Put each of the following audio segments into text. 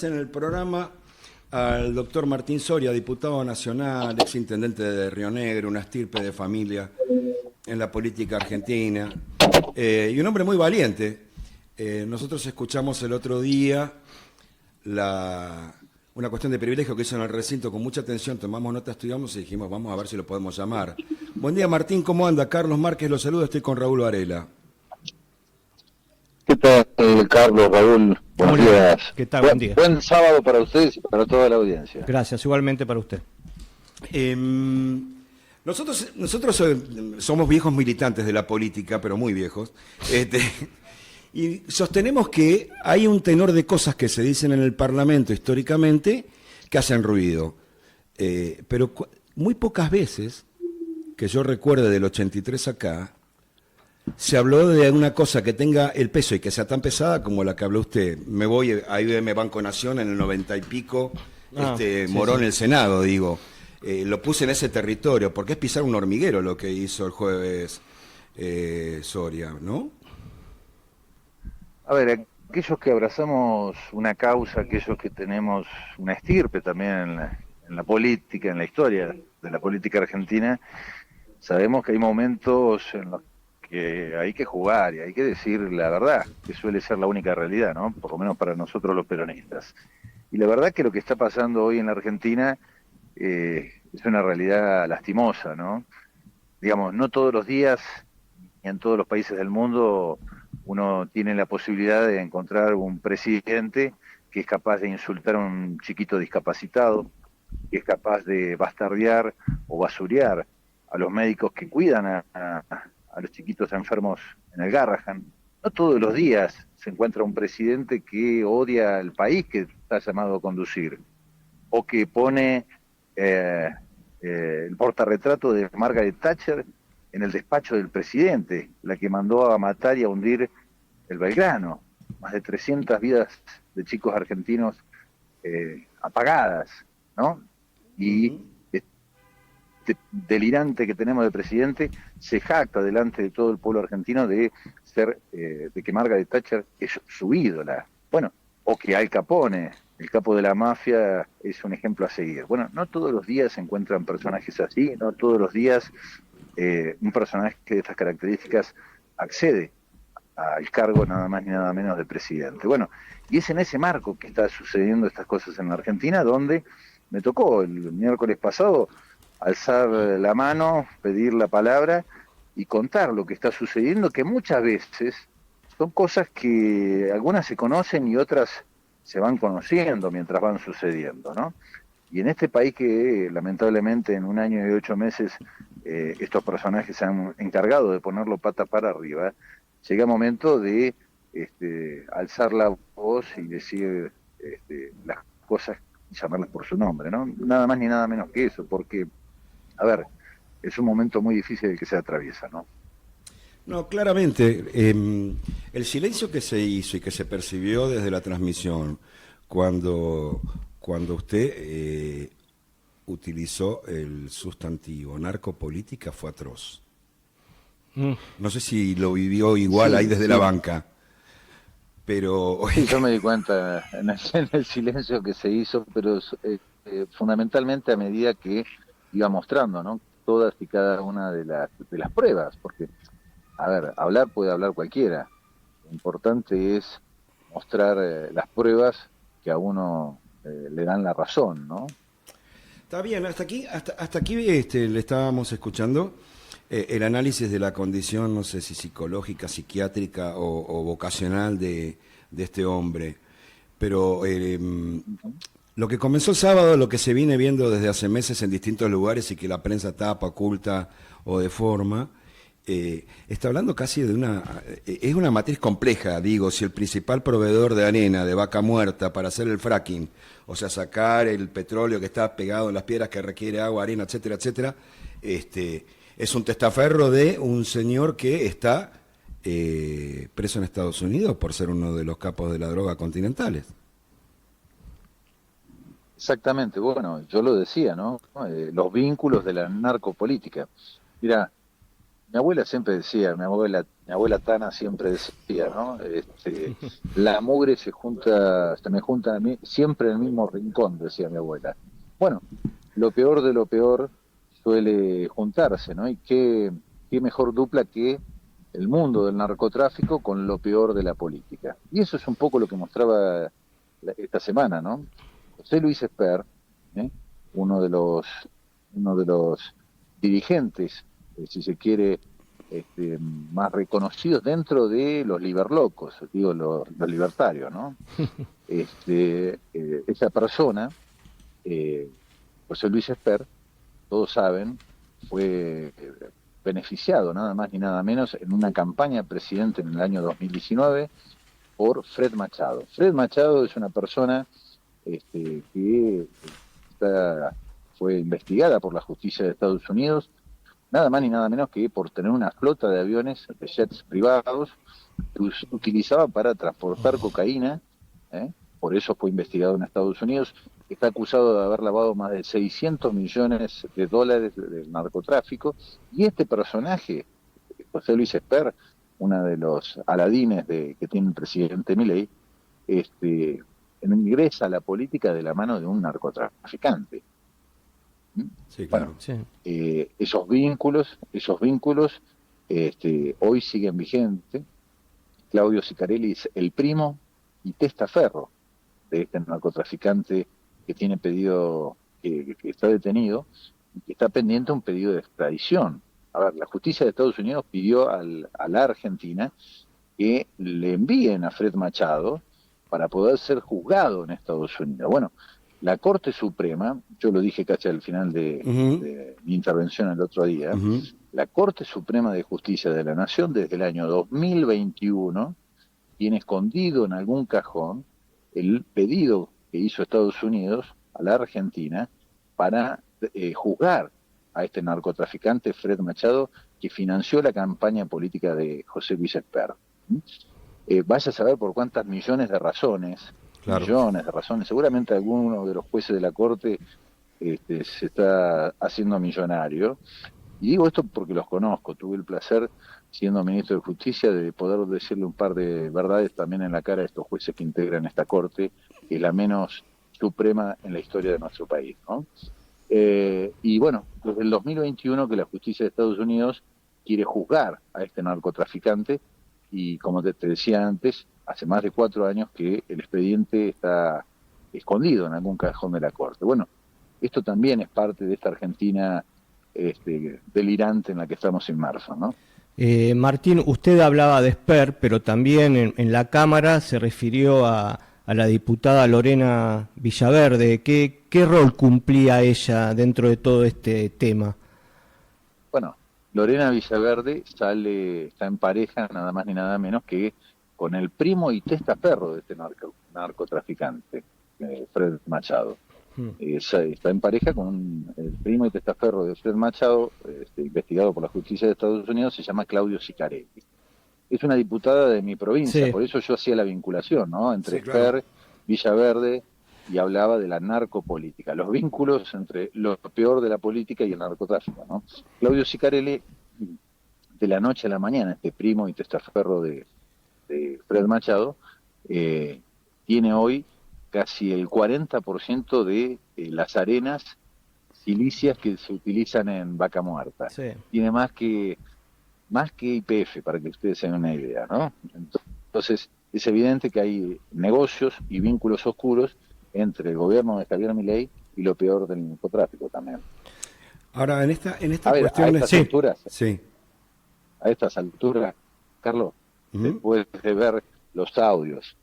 En el programa al doctor Martín Soria, diputado nacional, exintendente de Río Negro, una estirpe de familia en la política argentina, y un hombre muy valiente. Nosotros escuchamos el otro día una cuestión de privilegio que hizo en el recinto con mucha atención, tomamos nota, estudiamos y dijimos, vamos a ver si lo podemos llamar. Buen día, Martín, ¿cómo anda? Carlos Márquez, los saludo, estoy con Raúl Varela. ¿Qué tal, Carlos, Raúl? Buenos días. ¿Qué tal? Buen día. Buen sábado para ustedes y para toda la audiencia. Gracias, igualmente para usted. Nosotros somos viejos militantes de la política, pero muy viejos, y sostenemos que hay un tenor de cosas que se dicen en el Parlamento históricamente que hacen ruido, pero muy pocas veces, que yo recuerde del 83 acá, se habló de una cosa que tenga el peso y que sea tan pesada como la que habló usted. Me voy a IBM Banco Nación en el 90 y pico, Morón en el Senado, digo. Lo puse en ese territorio, porque es pisar un hormiguero lo que hizo el jueves Soria, ¿no? A ver, aquellos que abrazamos una causa, aquellos que tenemos una estirpe también en la política, en la historia de la política argentina, sabemos que hay momentos en los que hay que jugar y hay que decir la verdad, que suele ser la única realidad, ¿no? Por lo menos para nosotros los peronistas. Y la verdad que lo que está pasando hoy en la Argentina es una realidad lastimosa, ¿no? Digamos, no todos los días y en todos los países del mundo uno tiene la posibilidad de encontrar un presidente que es capaz de insultar a un chiquito discapacitado, que es capaz de bastardear o basurear a los médicos que cuidan a los chiquitos enfermos en el Garrahan. No todos los días se encuentra un presidente que odia al país que está llamado a conducir, o que pone el portarretrato de Margaret Thatcher en el despacho del presidente, la que mandó a matar y a hundir el Belgrano. Más de 300 vidas de chicos argentinos apagadas, ¿no? Y este delirante que tenemos de presidente se jacta delante de todo el pueblo argentino de ser, de que Margaret Thatcher es su ídola. Bueno, o que Al Capone, el capo de la mafia, es un ejemplo a seguir. Bueno, no todos los días se encuentran personajes así, no todos los días un personaje de estas características accede al cargo nada más ni nada menos de presidente. Bueno, y es en ese marco que está sucediendo estas cosas en la Argentina, donde me tocó el miércoles pasado alzar la mano, pedir la palabra y contar lo que está sucediendo, que muchas veces son cosas que algunas se conocen y otras se van conociendo mientras van sucediendo, ¿no? Y en este país que lamentablemente en 1 año y 8 meses estos personajes se han encargado de ponerlo pata para arriba, llega el momento de alzar la voz y decir las cosas y llamarlas por su nombre, ¿no? Nada más ni nada menos que eso, porque, a ver, es un momento muy difícil el que se atraviesa, ¿no? No, claramente, el silencio que se hizo y que se percibió desde la transmisión cuando usted utilizó el sustantivo narcopolítica fue atroz. No sé si lo vivió igual ahí desde la banca, pero... Sí, yo me di cuenta en el silencio que se hizo, pero fundamentalmente a medida que iba mostrando, ¿no? Todas y cada una de las pruebas, porque, a ver, hablar puede hablar cualquiera. Lo importante es mostrar las pruebas que a uno le dan la razón, ¿no? Está bien, hasta aquí le estábamos escuchando el análisis de la condición, no sé si psicológica, psiquiátrica o vocacional de este hombre. Pero lo que comenzó el sábado, lo que se viene viendo desde hace meses en distintos lugares y que la prensa tapa, oculta o deforma, está hablando casi de es una matriz compleja, digo, si el principal proveedor de arena, de vaca muerta, para hacer el fracking, o sea, sacar el petróleo que está pegado en las piedras que requiere agua, arena, etcétera, etcétera, es un testaferro de un señor que está preso en Estados Unidos por ser uno de los capos de la droga continentales. Exactamente, bueno, yo lo decía, ¿no? Los vínculos de la narcopolítica. Mira, Mi abuela siempre decía, mi abuela Tana siempre decía, ¿no? La mugre se me junta a mí siempre en el mismo rincón, decía mi abuela. Bueno, lo peor de lo peor suele juntarse, ¿no? Y qué mejor dupla que el mundo del narcotráfico con lo peor de la política. Y eso es un poco lo que mostraba esta semana, ¿no? José Luis Esper, ¿eh? uno de los, uno de los dirigentes, si se quiere, más reconocidos dentro de los liberlocos, digo, los libertarios, ¿no? Esa persona, eh, José Luis Esper, todos saben, fue beneficiado nada más ni nada menos en una campaña presidente en el año 2019 por Fred Machado. Fred Machado es una persona que fue investigada por la justicia de Estados Unidos, nada más ni nada menos que por tener una flota de aviones, de jets privados, que utilizaba para transportar cocaína, ¿eh? Por eso fue investigado en Estados Unidos. Está acusado de haber lavado más de 600 millones de dólares del narcotráfico, y este personaje, José Luis Esper, uno de los aladines que tiene el presidente Milei, este, ingresa a la política de la mano de un narcotraficante. Sí, Bueno, claro. Sí. esos vínculos hoy siguen vigentes. Claudio Sicarelli es el primo y testaferro de este narcotraficante que tiene pedido, que está detenido y que está pendiente un pedido de extradición. A ver, la justicia de Estados Unidos pidió a la Argentina que le envíen a Fred Machado para poder ser juzgado en Estados Unidos. Bueno, la Corte Suprema, yo lo dije casi al final Ujú, de mi intervención el otro día, ujú. la Corte Suprema de Justicia de la Nación desde el año 2021 tiene escondido en algún cajón el pedido que hizo Estados Unidos a la Argentina para juzgar a este narcotraficante Fred Machado, que financió la campaña política de José Luis Esper. Vaya a saber por cuántas Claro. millones de razones. Seguramente alguno de los jueces de la Corte se está haciendo millonario. Y digo esto porque los conozco, tuve el placer, siendo ministro de Justicia, de poder decirle un par de verdades también en la cara a estos jueces que integran esta Corte, que es la menos suprema en la historia de nuestro país, ¿no? Y bueno, desde el 2021 que la justicia de Estados Unidos quiere juzgar a este narcotraficante, y como te decía antes, hace más de 4 años que el expediente está escondido en algún cajón de la Corte. Bueno, esto también es parte de esta Argentina delirante en la que estamos inmersos, ¿no? Martín, usted hablaba de Esper, pero también en la Cámara se refirió a la diputada Lorena Villaverde. ¿Qué rol cumplía ella dentro de todo este tema? Bueno, Lorena Villaverde está en pareja nada más ni nada menos que con el primo y testaferro de este narcotraficante, Fred Machado. Mm. Está en pareja con el primo y testaferro de Fred Machado, investigado por la justicia de Estados Unidos, se llama Claudio Sicarelli. Es una diputada de mi provincia, Sí, por eso yo hacía la vinculación, ¿no? Entre Sí, claro. Esper, Villaverde, y hablaba de la narcopolítica, los vínculos entre lo peor de la política y el narcotráfico, ¿no? Claudio Sicarelli, de la noche a la mañana, este primo y testaferro de Fred Machado, eh, tiene hoy casi el 40% de las arenas silicias que se utilizan en Vaca Muerta. sí. Tiene más que YPF, para que ustedes se den una idea, ¿no? Entonces, es evidente que hay negocios y vínculos oscuros entre el gobierno de Javier Milei y lo peor del narcotráfico también. Ahora, en esta A ver, cuestión, Sí, sí. a estas alturas, Carlos, Ujú. después de ver los audios,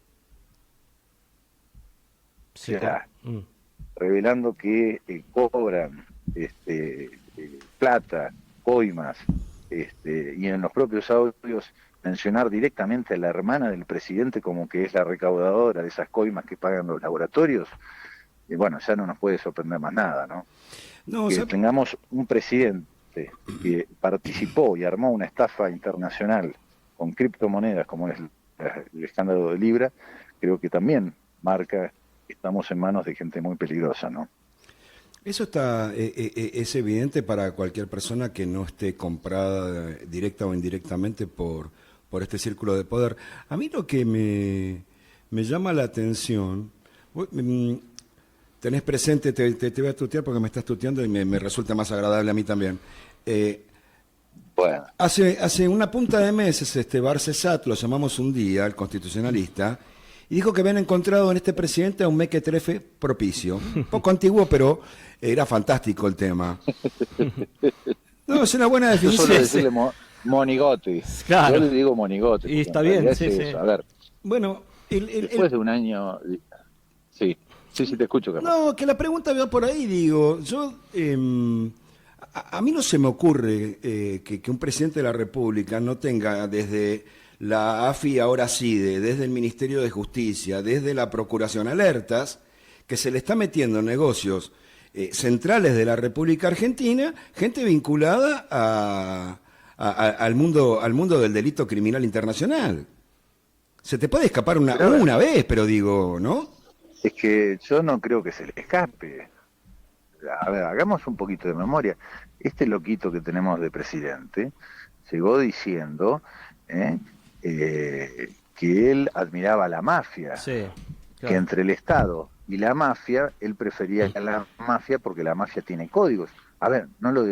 o sí. sea, Mm. revelando que cobran plata, coimas, y en los propios audios mencionar directamente a la hermana del presidente como que es la recaudadora de esas coimas que pagan los laboratorios, y bueno, ya no nos puede sorprender más nada, ¿no? No, Que tengamos un presidente que participó y armó una estafa internacional con criptomonedas como es el escándalo de Libra, creo que también marca que estamos en manos de gente muy peligrosa, ¿no? Eso está, es evidente para cualquier persona que no esté comprada directa o indirectamente por este círculo de poder. A mí lo que me llama la atención, tenés presente, te voy a tutear porque me estás tuteando y me resulta más agradable a mí también. Bueno, Hace una punta de meses, Barcesat, lo llamamos un día, el constitucionalista, y dijo que habían encontrado en este presidente a un mequetrefe propicio. Un poco antiguo, pero era fantástico el tema. No, es una buena yo definición. suelo decirle monigote. Claro. Yo le digo monigote. Y está en bien, realidad sí, es sí. eso. A ver, Bueno, después de un año... Sí, te escucho, Carlos. no, que la pregunta va por ahí, digo. A mí no se me ocurre que un presidente de la República no tenga desde la AFI, ahora CIDE, desde el Ministerio de Justicia, desde la Procuración, alertas que se le está metiendo en negocios centrales de la República Argentina, gente vinculada al mundo del delito criminal internacional. Se te puede escapar una vez, pero digo, ¿no? Es que yo no creo que se le escape. A ver, hagamos un poquito de memoria. Este loquito que tenemos de presidente llegó diciendo que él admiraba a la mafia, Sí, que claro. entre el Estado y la mafia, él prefería a la mafia porque la mafia tiene códigos. A ver, no lo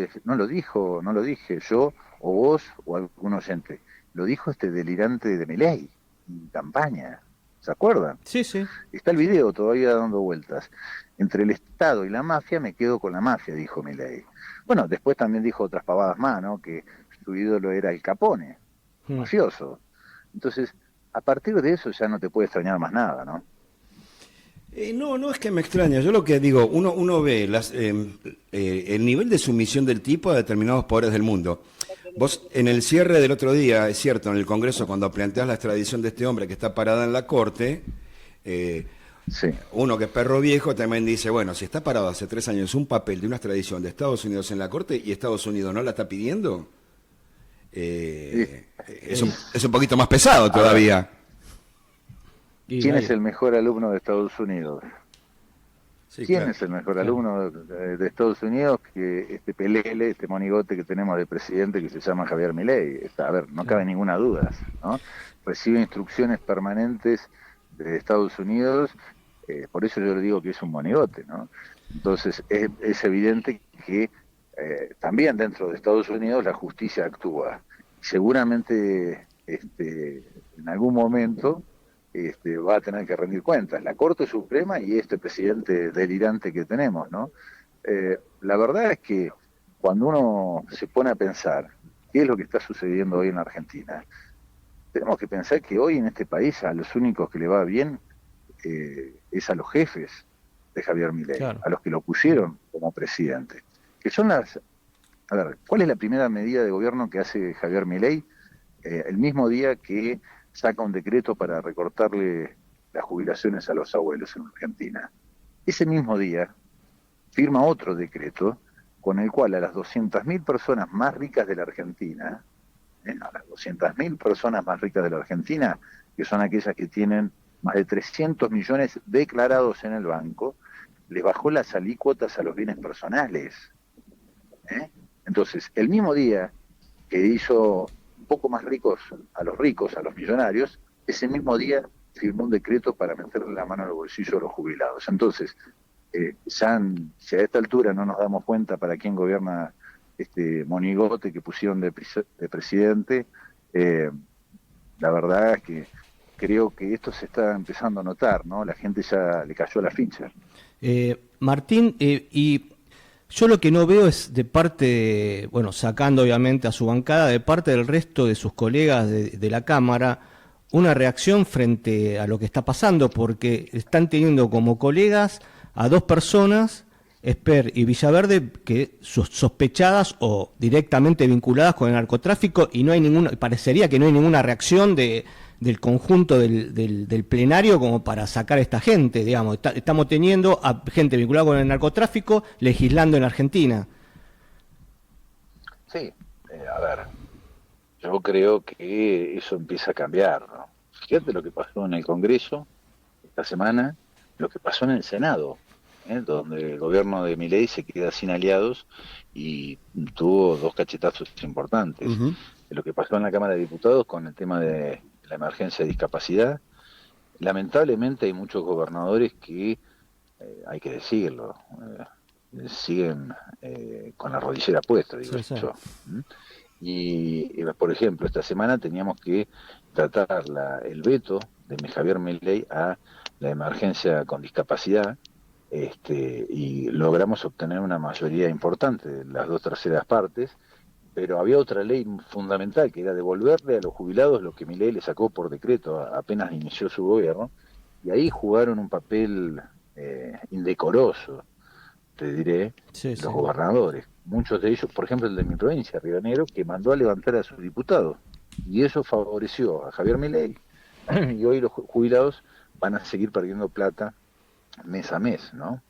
dije yo o vos o algún oyente, lo dijo este delirante de Milei en campaña, ¿se acuerdan? Sí, sí. Está el video todavía dando vueltas. Entre el Estado y la mafia me quedo con la mafia, dijo Milei. Bueno, después también dijo otras pavadas más, ¿no? Que su ídolo era el Capone, mafioso. Entonces, a partir de eso ya no te puede extrañar más nada, ¿no? No es que me extraña. Yo lo que digo, uno ve el nivel de sumisión del tipo a determinados poderes del mundo. Vos, en el cierre del otro día, es cierto, en el Congreso, cuando planteás la extradición de este hombre que está parada en la Corte, Sí. uno que es perro viejo también dice, bueno, si está parado hace 3 años un papel de una extradición de Estados Unidos en la Corte y Estados Unidos no la está pidiendo, es un poquito más pesado todavía. ¿Quién es el mejor alumno de Estados Unidos? Sí, ¿Quién claro. es el mejor alumno de Estados Unidos que este pelele, este monigote que tenemos de presidente que se llama Javier Milei? A ver, no cabe ninguna duda, ¿no? Recibe instrucciones permanentes de Estados Unidos, por eso yo le digo que es un monigote, ¿no? Entonces es evidente que también dentro de Estados Unidos la justicia actúa. Seguramente en algún momento va a tener que rendir cuentas la Corte Suprema y este presidente delirante que tenemos, ¿no? La verdad es que cuando uno se pone a pensar qué es lo que está sucediendo hoy en la Argentina, tenemos que pensar que hoy en este país a los únicos que le va bien es a los jefes de Javier Milei, Claro. a los que lo pusieron como presidente, que son las... A ver, ¿cuál es la primera medida de gobierno que hace Javier Milei el mismo día que saca un decreto para recortarle las jubilaciones a los abuelos en Argentina? Ese mismo día firma otro decreto con el cual a las 200.000 personas más ricas de la Argentina, a las 200.000 personas más ricas de la Argentina, que son aquellas que tienen más de 300 millones declarados en el banco, les bajó las alícuotas a los bienes personales. Entonces, el mismo día que hizo un poco más ricos, a los millonarios, ese mismo día firmó un decreto para meterle la mano al bolsillo a los jubilados. Entonces, si a esta altura no nos damos cuenta para quién gobierna este monigote que pusieron de presidente, la verdad es que creo que esto se está empezando a notar, ¿no? La gente ya le cayó la ficha. Martín, y yo lo que no veo es de parte, bueno, sacando obviamente a su bancada, de parte del resto de sus colegas de la Cámara, una reacción frente a lo que está pasando, porque están teniendo como colegas a 2 personas, Esper y Villaverde, que sospechadas o directamente vinculadas con el narcotráfico, y no hay parecería que no hay ninguna reacción del conjunto del plenario como para sacar a esta gente, digamos. Estamos teniendo a gente vinculada con el narcotráfico legislando en Argentina. Sí, a ver, yo creo que eso empieza a cambiar, ¿no? Fíjate lo que pasó en el Congreso esta semana, lo que pasó en el Senado. donde el gobierno de Milei se queda sin aliados y tuvo 2 cachetazos importantes. Ujú. Lo que pasó en la Cámara de Diputados con el tema de la emergencia de discapacidad. Lamentablemente hay muchos gobernadores que, hay que decirlo, siguen con la rodillera puesta, digo Sí, sí. yo. ¿Mm? Por ejemplo, esta semana teníamos que tratar el veto de Javier Milei a la emergencia con discapacidad, y logramos obtener una mayoría importante, las 2/3 partes, pero había otra ley fundamental que era devolverle a los jubilados lo que Milei le sacó por decreto apenas inició su gobierno, y ahí jugaron un papel indecoroso, te diré, Sí, sí. los gobernadores. Muchos de ellos, por ejemplo el de mi provincia, Río Negro, que mandó a levantar a sus diputados, y eso favoreció a Javier Milei, y hoy los jubilados van a seguir perdiendo plata mes a mes, ¿no?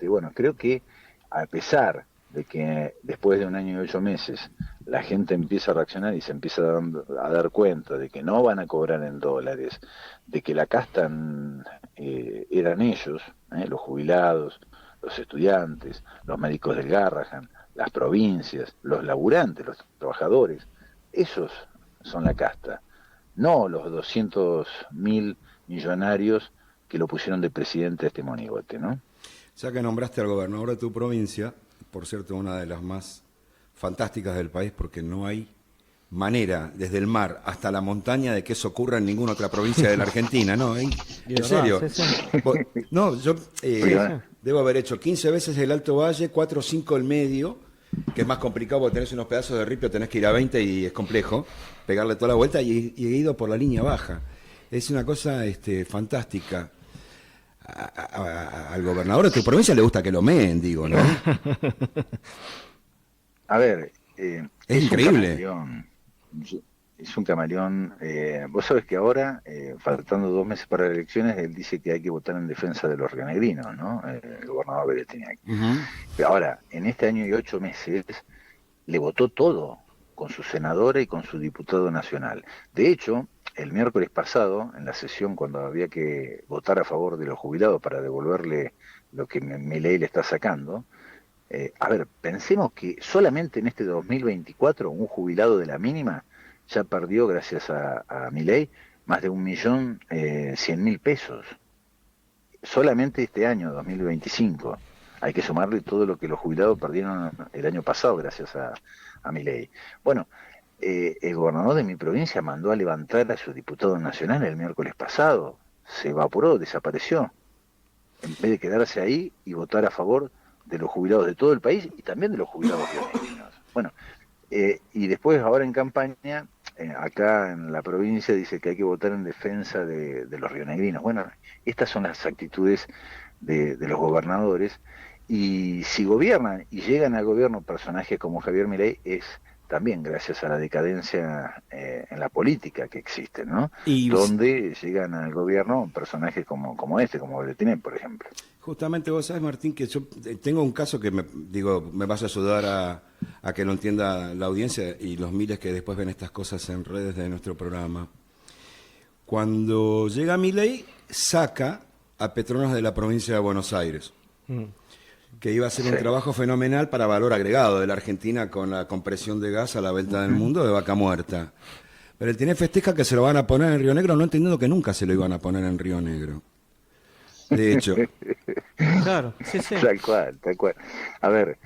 Bueno, creo que a pesar de que después de 1 año y 8 meses la gente empieza a reaccionar y se empieza a dar cuenta de que no van a cobrar en dólares, de que la casta eran ellos, los jubilados, los estudiantes, los médicos del Garrahan, las provincias, los laburantes, los trabajadores, esos son la casta, no los 200.000 millonarios que lo pusieron de presidente a este monigote, ¿no? Ya que nombraste al gobernador de tu provincia, por cierto, una de las más fantásticas del país, porque no hay manera, desde el mar hasta la montaña, de que eso ocurra en ninguna otra provincia de la Argentina, ¿no? En serio. Sí, sí. No, yo Oiga. debo haber hecho 15 veces el Alto Valle, 4 o 5 el medio, que es más complicado porque tenés unos pedazos de ripio, tenés que ir a 20 y es complejo, pegarle toda la vuelta, y he ido por la línea baja. Es una cosa fantástica. Al gobernador de tu provincia le gusta que lo meen, digo, ¿no? A ver, Es increíble. Es un camaleón. Vos sabés que ahora, faltando 2 meses para las elecciones, él dice que hay que votar en defensa de los rionegrinos, ¿no? El gobernador Berretiniak. Ujú. Pero ahora, en este año y 8 meses, le votó todo, con su senadora y con su diputado nacional. De hecho, el miércoles pasado, en la sesión cuando había que votar a favor de los jubilados para devolverle lo que Milei le está sacando, a ver, pensemos que solamente en este 2024 un jubilado de la mínima ya perdió, gracias a Milei, más de 1.100.000 pesos. Solamente este año, 2025. Hay que sumarle todo lo que los jubilados perdieron el año pasado gracias a Milei. Bueno, el gobernador de mi provincia mandó a levantar a su diputado nacional el miércoles pasado. Se evaporó, desapareció. En vez de quedarse ahí y votar a favor de los jubilados de todo el país y también de los jubilados rionegrinos. Bueno, y después ahora en campaña, acá en la provincia dice que hay que votar en defensa de los rionegrinos. Bueno, estas son las actitudes de los gobernadores, y si gobiernan y llegan al gobierno personajes como Javier Milei, es también gracias a la decadencia en la política que existe, ¿no? Y Donde llegan al gobierno personajes como este, como Berretiniak, por ejemplo. justamente vos sabés, Martín, que yo tengo un caso que me vas a ayudar a que lo entienda la audiencia y los miles que después ven estas cosas en redes de nuestro programa. Cuando llega Milei, saca a Petronas de la provincia de Buenos Aires, que iba a hacer un trabajo fenomenal para valor agregado de la Argentina con la compresión de gas a la vuelta del mundo de Vaca Muerta. Pero el tiene festeja que se lo van a poner en Río Negro, no entendiendo que nunca se lo iban a poner en Río Negro. De hecho. Claro, sí, sí. Tal cual, tal cual. A ver,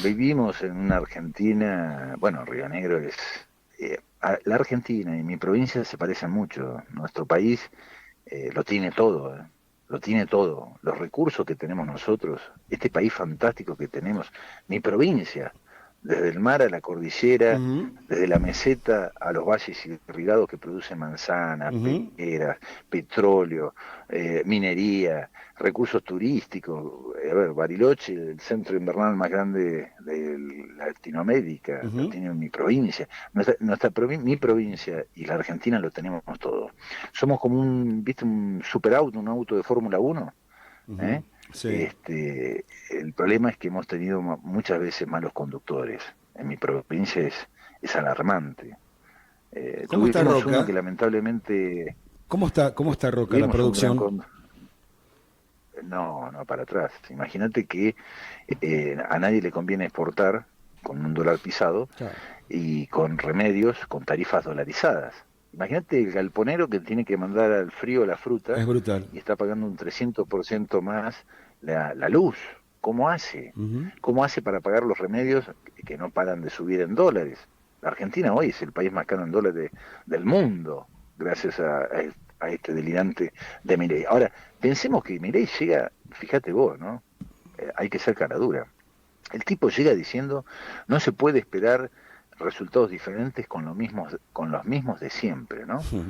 vivimos en una Argentina, bueno, Río Negro es... la Argentina y mi provincia se parecen mucho. Nuestro país lo tiene todo, lo tiene todo. Los recursos que tenemos nosotros, este país fantástico que tenemos, mi provincia, desde el mar a la cordillera, desde la meseta a los valles irrigados que producen manzanas, peras, petróleo, minería, recursos turísticos. A ver, Bariloche, el centro invernal más grande de Latinoamérica, lo tiene mi provincia. Mi provincia y la Argentina lo tenemos todo. Somos como un superauto, un auto de Fórmula 1, ¿eh? Sí. El problema es que hemos tenido muchas veces malos conductores. En mi provincia es alarmante. ¿Cómo está Tuvimos Roca? uno que lamentablemente... ¿Cómo está Roca, la producción? No, no, para atrás. Imagínate que a nadie le conviene exportar con un dólar pisado Claro. y con remedios con tarifas dolarizadas. Imagínate el galponero que tiene que mandar al frío la fruta Es brutal. y está pagando un 300% más la luz. ¿Cómo hace? Ujú. ¿Cómo hace para pagar los remedios que no paran de subir en dólares? La Argentina hoy es el país más caro en dólares del mundo, gracias a este delirante de Milei. Ahora, pensemos que Milei llega, fíjate vos, ¿no? Hay que ser cara dura. El tipo llega diciendo, no se puede esperar resultados diferentes con los mismos de siempre, ¿no? Ujú.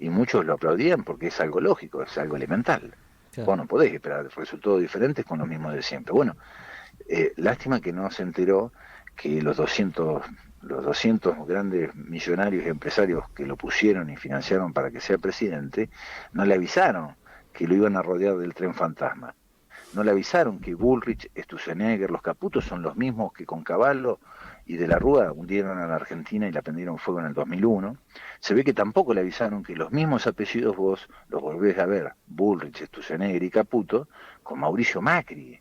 Y muchos lo aplaudían porque es algo lógico, es algo elemental. Claro. Vos no podés esperar resultados diferentes con los mismos de siempre. Bueno, lástima que no se enteró que los 200 grandes millonarios y empresarios que lo pusieron y financiaron para que sea presidente, no le avisaron que lo iban a rodear del tren fantasma. No le avisaron que Bullrich, Sturzenegger, los Caputos son los mismos que con Cavallo y de la Rúa hundieron a la Argentina y la prendieron fuego en el 2001. Se ve que tampoco le avisaron que los mismos apellidos vos los volvés a ver, Bullrich, Sturzenegger y Caputo, con Mauricio Macri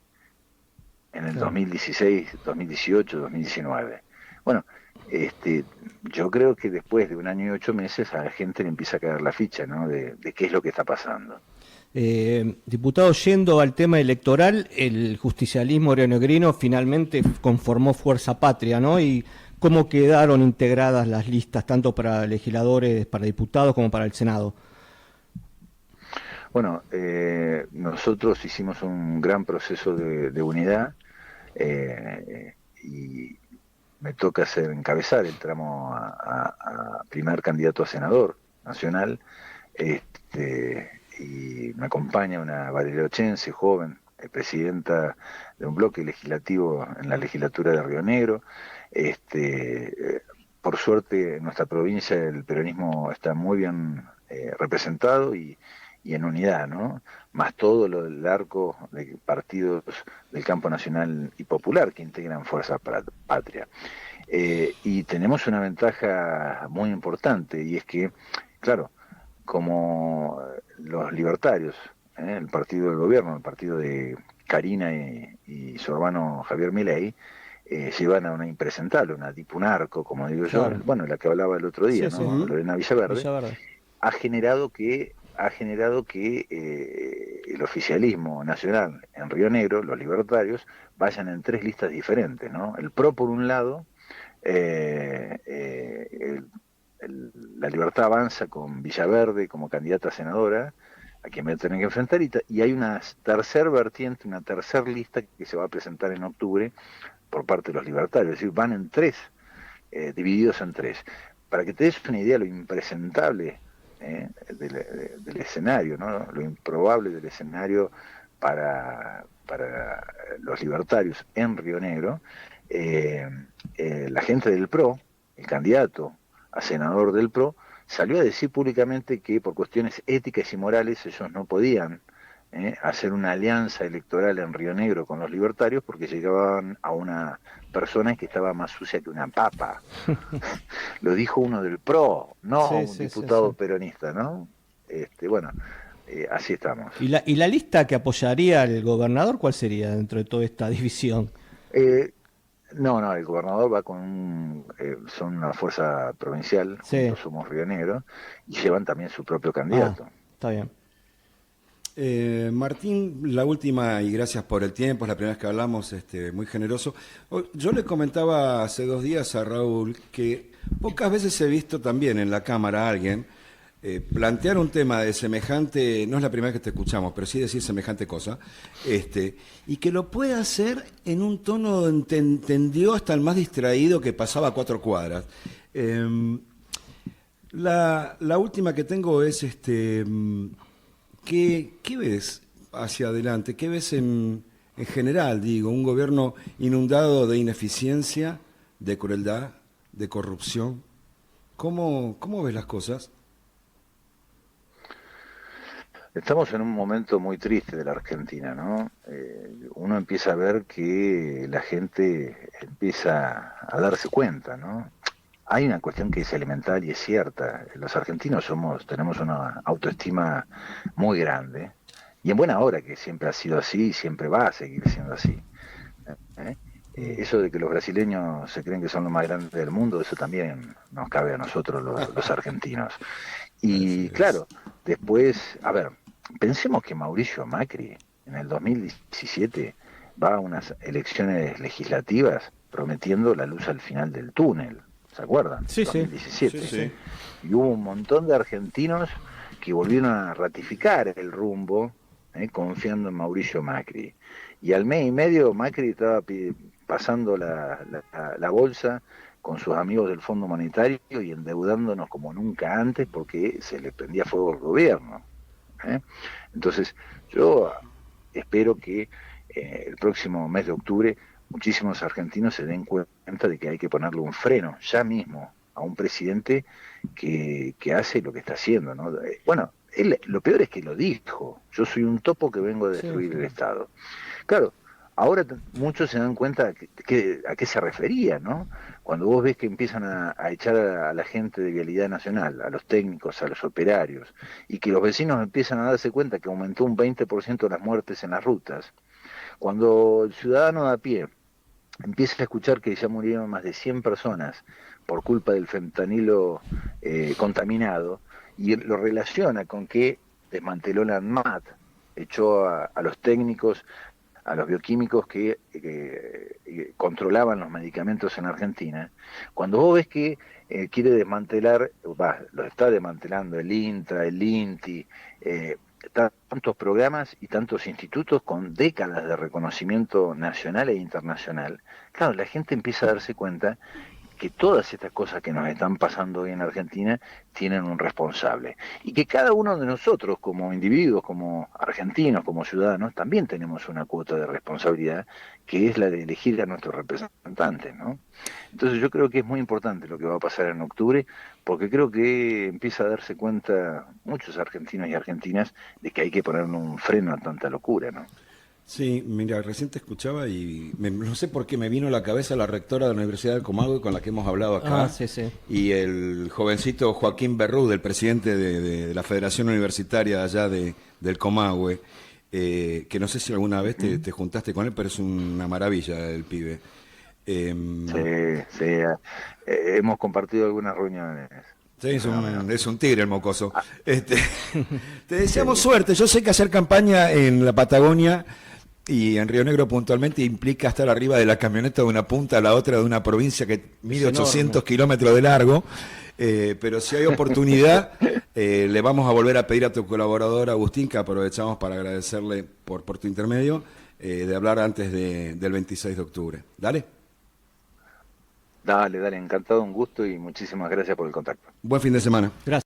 en el Claro. 2016, 2018, 2019. Bueno, yo creo que después de un año y 8 meses a la gente le empieza a caer la ficha, ¿no? De qué es lo que está pasando. Diputado, yendo al tema electoral, el justicialismo rionegrino finalmente conformó Fuerza Patria, ¿no? Y cómo quedaron integradas las listas, tanto para legisladores, para diputados, como para el Senado. Bueno, nosotros hicimos un gran proceso de unidad y me toca encabezar el tramo a primer candidato a senador nacional, y me acompaña una bariloche joven, presidenta de un bloque legislativo en la legislatura de Río Negro. Por suerte en nuestra provincia el peronismo está muy bien representado y en unidad, ¿no? Más todo lo del arco de partidos del campo nacional y popular que integran Fuerza Patria. Y tenemos una ventaja muy importante, y es que, claro, como los libertarios, el partido del gobierno, el partido de Karina y su hermano Javier Milei, llevan a una impresentable, una tipo narco, como digo Claro. yo, bueno, la que hablaba el otro día, Sí, sí. ¿no? Lorena Villaverde, Villaverde. ha generado que el oficialismo nacional en Río Negro, los libertarios, vayan en 3 listas diferentes, ¿no? El PRO por un lado, eh, eh, la Libertad Avanza con Villaverde como candidata a senadora, a quien me tienen que enfrentar, y hay una tercer vertiente, una tercer lista que se va a presentar en octubre por parte de los libertarios, es decir, van en 3, divididos en 3. Para que te des una idea de lo impresentable del escenario, ¿no? Lo improbable del escenario para los libertarios en Río Negro, la gente del PRO, el candidato a senador del PRO, salió a decir públicamente que por cuestiones éticas y morales ellos no podían hacer una alianza electoral en Río Negro con los libertarios porque llegaban a una persona que estaba más sucia que una papa. Lo dijo uno del PRO, no Sí, un sí, diputado sí. peronista, ¿no? Bueno, así estamos. ¿Y la lista que apoyaría al gobernador, cuál sería dentro de toda esta división? No, el gobernador va son una fuerza provincial, Sí. juntos somos Río Negro, y llevan también su propio Ah, candidato. está bien. Martín, la última, y gracias por el tiempo, es la primera vez que hablamos, muy generoso. Yo le comentaba hace 2 días a Raúl que pocas veces he visto también en la cámara a alguien plantear un tema de semejante, no es la primera vez que te escuchamos, pero sí decir semejante cosa, y que lo pueda hacer en un tono donde entendió hasta el más distraído que pasaba a 4 cuadras. La última que tengo es ¿qué ves hacia adelante? ¿Qué ves en general, digo, un gobierno inundado de ineficiencia, de crueldad, de corrupción? ¿Cómo ves las cosas? Estamos en un momento muy triste de la Argentina, ¿no? Uno empieza a ver que la gente empieza a darse cuenta, ¿no? Hay una cuestión que es elemental y es cierta. Los argentinos tenemos una autoestima muy grande y en buena hora, que siempre ha sido así y siempre va a seguir siendo así. ¿Eh? Eso de que los brasileños se creen que son los más grandes del mundo, eso también nos cabe a nosotros los argentinos. Y claro, después, a ver, pensemos que Mauricio Macri en el 2017 va a unas elecciones legislativas prometiendo la luz al final del túnel, ¿se acuerdan? Sí, 2017. Sí, sí. Y hubo un montón de argentinos que volvieron a ratificar el rumbo, confiando en Mauricio Macri. Y al mes y medio Macri estaba pasando la bolsa con sus amigos del Fondo Monetario y endeudándonos como nunca antes porque se le prendía fuego al gobierno. Entonces, yo espero que el próximo mes de octubre muchísimos argentinos se den cuenta de que hay que ponerle un freno ya mismo a un presidente que hace lo que está haciendo, ¿no? Bueno, él, lo peor es que lo dijo: yo soy un topo que vengo a destruir el Estado. Claro, ahora muchos se dan cuenta a qué se refería, ¿no? Cuando vos ves que empiezan a echar a la gente de Vialidad Nacional, a los técnicos, a los operarios, y que los vecinos empiezan a darse cuenta que aumentó un 20% las muertes en las rutas, cuando el ciudadano de a pie empieza a escuchar que ya murieron más de 100 personas por culpa del fentanilo contaminado, y lo relaciona con que desmanteló la ANMAT, echó a los técnicos, a los bioquímicos que controlaban los medicamentos en Argentina. Cuando vos ves que quiere desmantelar, lo está desmantelando el INTRA, el INTI, tantos programas y tantos institutos con décadas de reconocimiento nacional e internacional, claro, la gente empieza a darse cuenta que todas estas cosas que nos están pasando hoy en Argentina tienen un responsable, y que cada uno de nosotros como individuos, como argentinos, como ciudadanos, también tenemos una cuota de responsabilidad, que es la de elegir a nuestros representantes, ¿no? Entonces yo creo que es muy importante lo que va a pasar en octubre, porque creo que empieza a darse cuenta muchos argentinos y argentinas de que hay que ponerle un freno a tanta locura, ¿no? Sí, mira, recién te escuchaba y no sé por qué me vino a la cabeza la rectora de la Universidad del Comahue con la que hemos hablado acá, Sí, sí. y el jovencito Joaquín Berrú, del presidente de la Federación Universitaria allá del Comahue, que no sé si alguna vez te juntaste con él, pero es una maravilla el pibe. Sí, hemos compartido algunas reuniones. Sí, es un tigre el mocoso. Te deseamos suerte. Yo sé que hacer campaña en la Patagonia y en Río Negro puntualmente implica estar arriba de la camioneta de una punta a la otra de una provincia que mide 800 kilómetros de largo, pero si hay oportunidad, le vamos a volver a pedir a tu colaborador Agustín, que aprovechamos para agradecerle por tu intermedio, de hablar antes del 26 de octubre. Dale. Dale, encantado, un gusto y muchísimas gracias por el contacto. Buen fin de semana. Gracias.